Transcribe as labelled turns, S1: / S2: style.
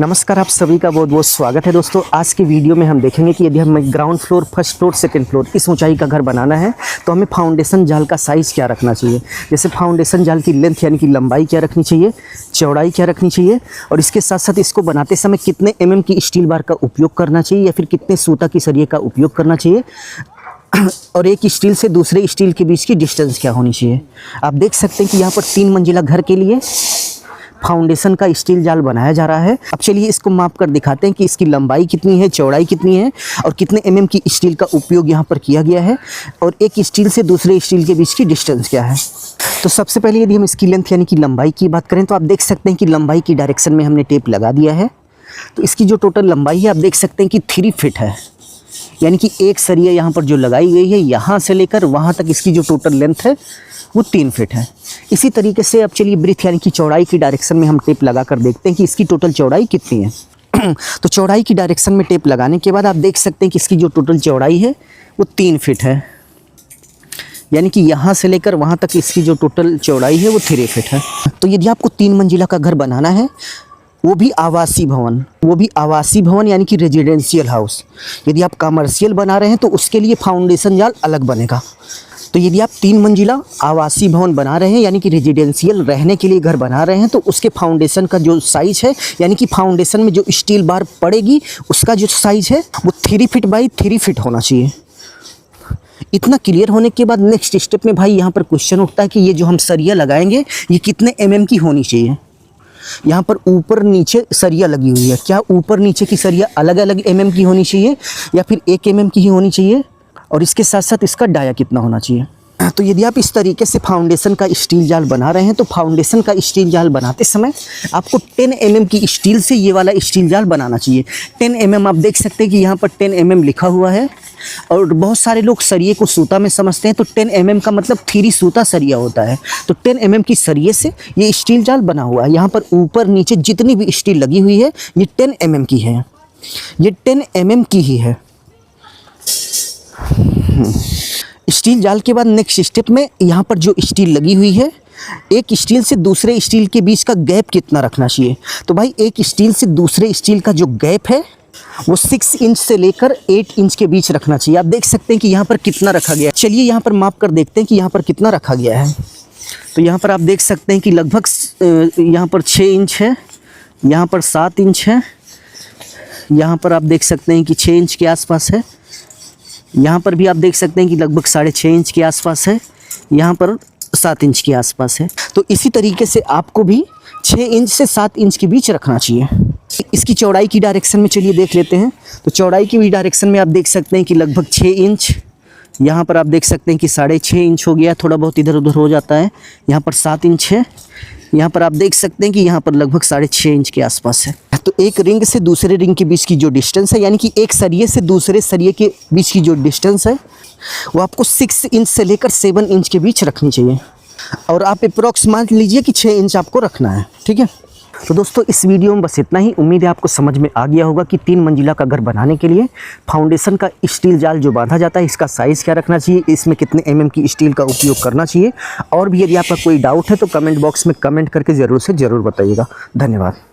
S1: नमस्कार, आप सभी का बहुत बहुत स्वागत है दोस्तों। आज की वीडियो में हम देखेंगे कि यदि हमें ground floor, first floor, second floor इस ऊंचाई का घर बनाना है तो हमें फाउंडेशन जाल का साइज़ क्या रखना चाहिए। जैसे फाउंडेशन जाल की लेंथ यानी कि लंबाई क्या रखनी चाहिए, चौड़ाई क्या रखनी चाहिए, और इसके साथ साथ इसको बनाते समय कितने mm की स्टील बार का उपयोग करना चाहिए या फिर कितने सूता की सरिये का उपयोग करना चाहिए, और एक स्टील से दूसरे स्टील के बीच की डिस्टेंस क्या होनी चाहिए। आप देख सकते हैं कि यहाँ पर 3 मंजिला घर के लिए फाउंडेशन का स्टील जाल बनाया जा रहा है। अब चलिए इसको माप कर दिखाते हैं कि इसकी लंबाई कितनी है, चौड़ाई कितनी है और कितने mm की स्टील का उपयोग यहाँ पर किया गया है, और एक स्टील से दूसरे स्टील के बीच की डिस्टेंस क्या है। तो सबसे पहले यदि हम इसकी लेंथ यानी कि लंबाई की बात करें तो आप देख सकते हैं कि लंबाई की डायरेक्शन में हमने टेप लगा दिया है। तो इसकी जो टोटल लंबाई है आप देख सकते हैं कि 3 फीट है, यानी कि एक सरिया यहाँ पर जो लगाई गई है यहाँ से लेकर वहाँ तक इसकी जो टोटल लेंथ है वो 3 फीट है। इसी तरीके से अब चलिए ब्रीथ यानी कि चौड़ाई की डायरेक्शन में हम टेप लगा कर देखते हैं कि इसकी टोटल चौड़ाई कितनी है। तो चौड़ाई की डायरेक्शन में टेप लगाने के बाद आप देख सकते हैं कि इसकी जो टोटल चौड़ाई है वो 3 फीट है, यानी कि यहाँ से लेकर वहाँ तक इसकी जो टोटल चौड़ाई है वो 3 फीट है। तो यदि आपको 3 मंजिला का घर बनाना है, वो भी आवासीय भवन यानी कि रेजिडेंशियल हाउस। यदि आप कमर्शियल बना रहे हैं तो उसके लिए फाउंडेशन जाल अलग बनेगा। तो यदि आप 3 मंजिला आवासीय भवन बना रहे हैं यानी कि रेजिडेंशियल रहने के लिए घर बना रहे हैं तो उसके फाउंडेशन का जो साइज़ है यानी कि फाउंडेशन में जो स्टील बार पड़ेगी उसका जो साइज़ है वो 3 फीट बाई 3 फीट होना चाहिए। इतना क्लियर होने के बाद नेक्स्ट स्टेप में भाई यहाँ पर क्वेश्चन उठता है कि ये जो हम सरिया लगाएंगे ये कितने mm की होनी चाहिए। यहाँ पर ऊपर नीचे सरिया लगी हुई है, क्या ऊपर नीचे की सरिया अलग अलग mm की होनी चाहिए या फिर 1 mm की ही होनी चाहिए, और इसके साथ साथ इसका डाया कितना होना चाहिए। तो यदि आप इस तरीके से फाउंडेशन का स्टील जाल बना रहे हैं तो फाउंडेशन का स्टील जाल बनाते समय आपको 10 mm की स्टील से ये वाला स्टील जाल बनाना चाहिए। 10 mm आप देख सकते हैं कि यहाँ पर 10 mm लिखा हुआ है, और बहुत सारे लोग सरिये को सूता में समझते हैं। तो 10 mm का मतलब 3 सूता सरिया होता है। तो 10 mm की सरिये से ये स्टील जाल बना हुआ है। यहाँ पर ऊपर नीचे जितनी भी स्टील लगी हुई है ये 10 mm की है, ये 10 mm की ही है। स्टील जाल के बाद नेक्स्ट स्टेप में यहाँ पर जो स्टील लगी हुई है, एक स्टील से दूसरे स्टील के बीच का गैप कितना रखना चाहिए। तो भाई एक स्टील से दूसरे स्टील का जो गैप है वो 6 इंच से लेकर 8 इंच के बीच रखना चाहिए। आप देख सकते हैं कि यहाँ पर कितना रखा गया है। चलिए यहाँ पर माप कर देखते हैं कि यहाँ पर कितना रखा गया है। तो यहाँ पर आप देख सकते हैं कि लगभग यहाँ पर 6 इंच है, यहाँ पर 7 इंच है, यहाँ पर आप देख सकते हैं कि 6 इंच के आसपास है, यहाँ पर भी आप देख सकते हैं कि लगभग 6.5 इंच के आसपास है, यहाँ पर 7 इंच के आसपास है। तो इसी तरीके से आपको भी 6 इंच से 7 इंच के बीच रखना चाहिए। इसकी चौड़ाई की डायरेक्शन में चलिए देख लेते हैं। तो चौड़ाई की भी डायरेक्शन में आप देख सकते हैं कि लगभग 6 इंच, यहाँ पर आप देख सकते हैं कि 6.5 इंच हो गया, थोड़ा बहुत इधर उधर हो जाता है। यहाँ पर 7 इंच है, यहाँ पर आप देख सकते हैं कि यहाँ पर लगभग 6.5 इंच के आसपास है। तो एक रिंग से दूसरे रिंग के बीच की जो डिस्टेंस है यानी कि एक सरिये से दूसरे सरिये के बीच की जो डिस्टेंस है वो आपको 6 इंच से लेकर 7 इंच के बीच रखनी चाहिए, और आप अप्रॉक्स मान लीजिए कि 6 इंच आपको रखना है। ठीक है, तो दोस्तों इस वीडियो में बस इतना ही। उम्मीद है आपको समझ में आ गया होगा कि 3 मंजिला का घर बनाने के लिए फाउंडेशन का स्टील जाल जो बांधा जाता है इसका साइज़ क्या रखना चाहिए, इसमें कितने mm की स्टील का उपयोग करना चाहिए। और भी यदि आपका कोई डाउट है तो कमेंट बॉक्स में कमेंट करके ज़रूर से ज़रूर बताइएगा। धन्यवाद।